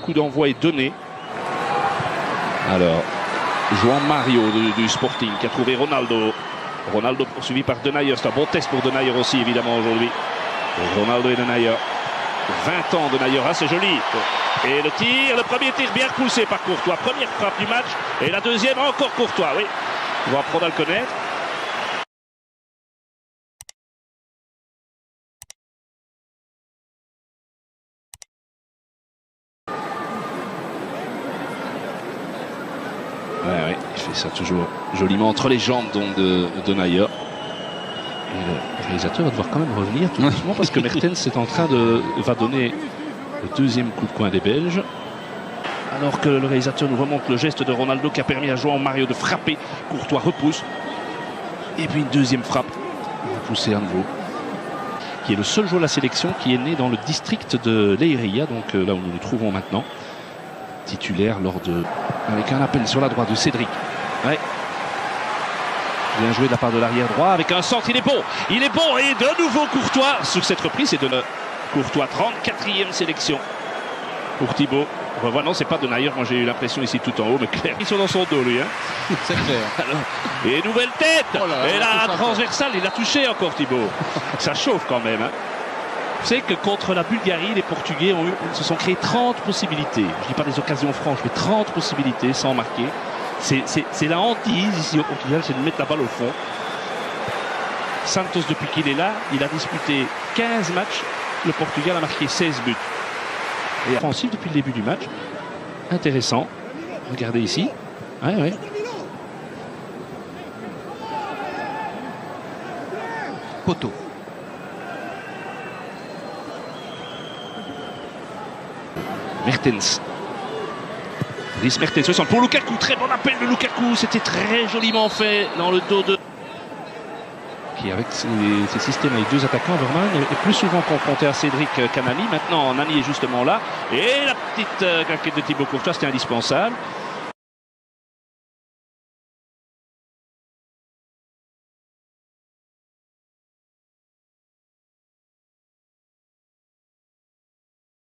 coup d'envoi est donné. Alors, João Mario du Sporting qui a trouvé Ronaldo. Ronaldo poursuivi par Denayer. C'est un bon test pour Denayer aussi, évidemment, aujourd'hui. Ronaldo et Denayer. 20 ans Denayer, ah, c'est joli. Et le tir, le premier tir bien poussé par Courtois. Première frappe du match. Et la deuxième, encore Courtois, oui. On va apprendre à le connaître. Ouais, il fait ça toujours joliment entre les jambes donc de Denayer. Et le réalisateur va devoir quand même revenir tout doucement parce que Mertens est en train va donner le deuxième coup de coin des Belges. Alors que le réalisateur nous remonte le geste de Ronaldo qui a permis à João Mario de frapper. Courtois repousse. Et puis une deuxième frappe. Repoussé à nouveau. Qui est le seul joueur de la sélection qui est né dans le district de Leiria, donc là où nous nous trouvons maintenant. Titulaire avec un appel sur la droite de Cédric. Ouais. Bien joué de la part de l'arrière droit avec un centre, il est bon et de nouveau Courtois sur cette reprise, c'est de Courtois, 34e sélection pour Thibaut. On voit, non, c'est pas de Denayer, moi j'ai eu l'impression ici tout en haut, mais clair, ils sont dans son dos lui. Hein. C'est clair. Alors, et nouvelle tête, oh là, et là transversale, il a touché encore Thibaut. Ça chauffe quand même. Hein. Vous savez que contre la Bulgarie, les Portugais se sont créés 30 possibilités. Je ne dis pas des occasions franches, mais 30 possibilités sans marquer. C'est la hantise ici au Portugal, c'est de mettre la balle au fond. Santos, depuis qu'il est là, il a disputé 15 matchs. Le Portugal a marqué 16 buts. Et offensif depuis le début du match. Intéressant. Regardez ici. Ouais. Poteau. Mertens. Dries Mertens pour Lukaku. Très bon appel de Lukaku. C'était très joliment fait dans le dos de... Qui avec ses systèmes avec deux attaquants, Vermaelen est plus souvent confronté à Cédric qu'à Nani. Maintenant, Nani est justement là. Et la petite claquette de Thibaut Courtois, c'était indispensable.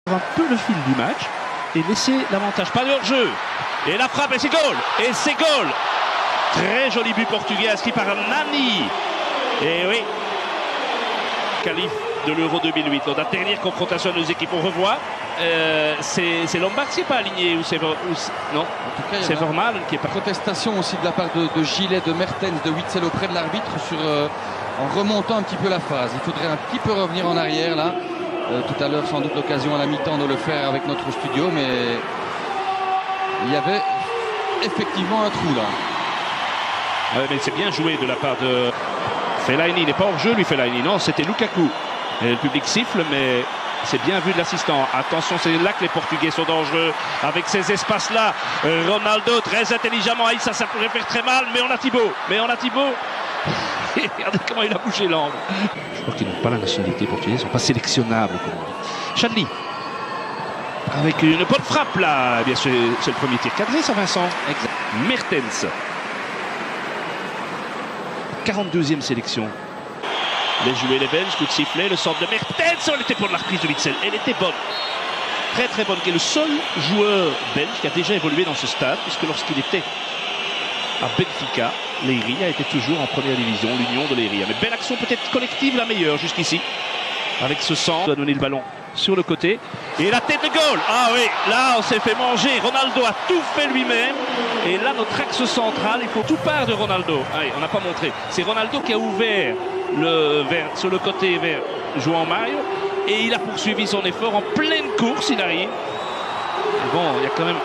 Un peu le fil du match et laisser l'avantage. Pas de hors-jeu. Et la frappe et c'est goal. Et c'est goal. Très joli but portugais inscrit par Nani. Et oui, qualif de l'Euro 2008. Lors de la dernière confrontation de nos équipes, on revoit. C'est Lombard qui n'est pas aligné ou c'est non, en tout cas, c'est Vermaelen qui est pas. Protestation aussi de la part de Gillet, de Mertens, de Witsel auprès de l'arbitre en remontant un petit peu la phase. Il faudrait un petit peu revenir en arrière là. Tout à l'heure, sans doute l'occasion à la mi-temps de le faire avec notre studio, mais il y avait effectivement un trou là. Ouais, mais c'est bien joué de la part de Fellaini. Il n'est pas hors jeu lui, Fellaini. Non, c'était Lukaku. Et le public siffle, mais c'est bien vu de l'assistant. Attention, c'est là que les Portugais sont dangereux avec ces espaces-là. Ronaldo très intelligemment. Ça pourrait faire très mal, mais on a Thibaut. Et regardez comment il a bougé l'angle. Je crois qu'ils n'ont pas la nationalité portugaise, ils ne sont pas sélectionnables, comme on dit. Chadli, avec une bonne frappe là. Eh bien, c'est le premier tir cadré, ça, Vincent. Exact. Mertens. 42e sélection. Les jouets, les Belges, coup de sifflet, le centre de Mertens. Elle était pour la reprise de Witsel. Elle était bonne. Très très bonne. Qui est le seul joueur belge qui a déjà évolué dans ce stade, puisque lorsqu'il était à Benfica, Leiria était toujours en première division, l'Union de Leiria. Mais belle action peut-être collective, la meilleure jusqu'ici. Avec ce centre, on a donné le ballon sur le côté. Et la tête de goal. Ah oui, là on s'est fait manger. Ronaldo a tout fait lui-même. Et là notre axe central, il faut tout part de Ronaldo. Allez, on n'a pas montré. C'est Ronaldo qui a ouvert sur le côté vers João Mario. Et il a poursuivi son effort en pleine course, il arrive. Et bon, il y a quand même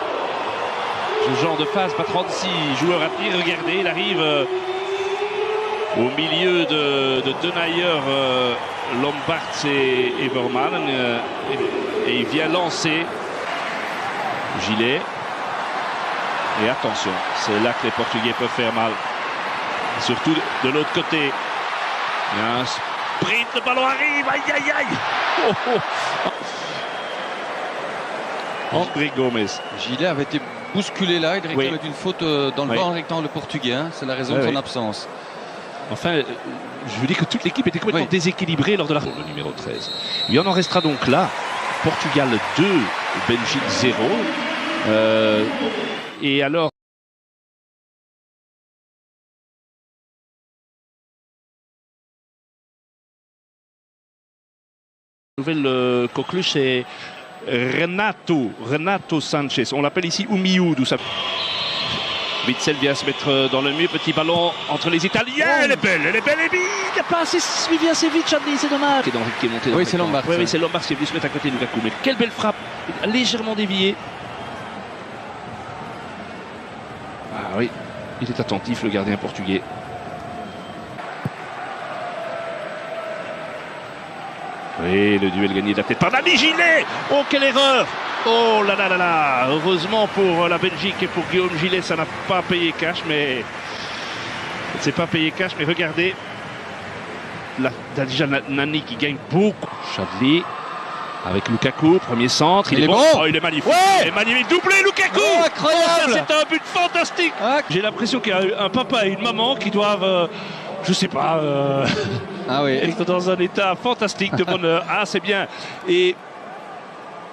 ce genre de phase, pas 36 joueurs à pied. Regardez, il arrive au milieu de Denayer, Lombards et Vermaelen, et il vient lancer Gillet. Et attention, c'est là que les Portugais peuvent faire mal. Surtout de l'autre côté. Il y a un sprint, le ballon arrive, aïe aïe aïe. André Gomes. Gillet avait été bousculé là, il réclame une faute dans le banc rectangle portugais, hein. C'est la raison de son absence. Enfin, je veux dire que toute l'équipe était complètement déséquilibrée lors de la... Le numéro 13. Il y en restera donc là. Portugal 2, Belgique 0. Et alors nouvelle coqueluche, c'est Renato Sanchez. On l'appelle ici Oumiou, d'où ça. Witsel vient se mettre dans le mur, petit ballon entre les Italiens. Elle est belle, et il n'a pas assez suivi assez vite, Chadli, c'est dommage. Qui est monté oui, c'est Lombard. Oui, c'est Lombard qui est venu se mettre à côté de Lukaku. Mais quelle belle frappe, légèrement déviée. Ah oui, il est attentif, le gardien portugais. Oui, le duel gagné de la tête par Dani Gillet. Oh, quelle erreur! Oh là là là là! Heureusement pour la Belgique et pour Guillaume Gillet, ça n'a pas payé cash, mais c'est pas payé cash. Mais regardez, déjà Nani qui gagne beaucoup. Chadli avec Lukaku, premier centre, il est bon. Oh, il est magnifique. Ouais, il est magnifique, doublé Lukaku. Oh, incroyable! Ça, c'est un but fantastique. J'ai l'impression qu'il y a un papa et une maman qui doivent, je sais pas. Ah oui. Être dans un état fantastique de bonheur. Ah, c'est bien. Et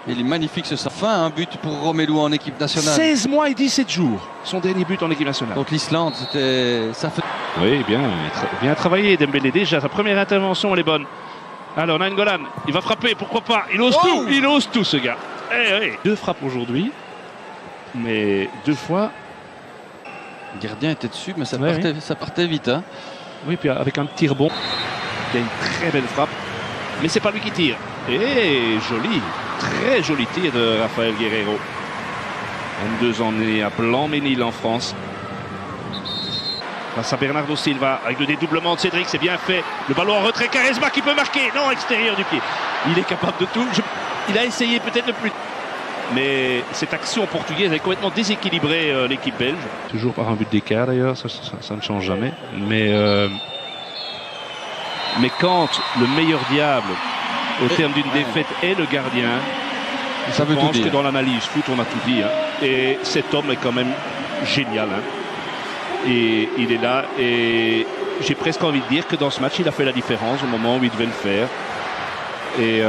il est magnifique ce fin, un but pour Romelu en équipe nationale. 16 mois et 17 jours, son dernier but en équipe nationale. Donc l'Islande, c'était ça fait. Oui, bien travaillé Dembélé. Déjà, sa première intervention, elle est bonne. Alors, Nainggolan, il va frapper, pourquoi pas. Il ose tout, ce gars. Deux frappes aujourd'hui, mais deux fois. Le gardien était dessus, mais ça partait vite. Hein. Oui, puis avec un tir bon. Il y a une très belle frappe, mais c'est pas lui qui tire. Et joli, très joli tir de Rafael Guerreiro. 22 ans né à Blanc-Ménil en France. Face à Bernardo Silva, avec le dédoublement de Cédric, c'est bien fait. Le ballon en retrait, Quaresma qui peut marquer. Non, extérieur du pied. Il est capable de tout. Il a essayé peut-être le plus. Mais cette action portugaise est complètement déséquilibrée l'équipe belge. Toujours par un but d'écart d'ailleurs, ça ne change jamais. Mais quand le meilleur diable, au terme d'une défaite, est le gardien, ça veut tout dire. Que dans l'analyse foot, on a tout dit. Hein. Et cet homme est quand même génial. Hein. Et il est là. Et j'ai presque envie de dire que dans ce match, il a fait la différence au moment où il devait le faire. Et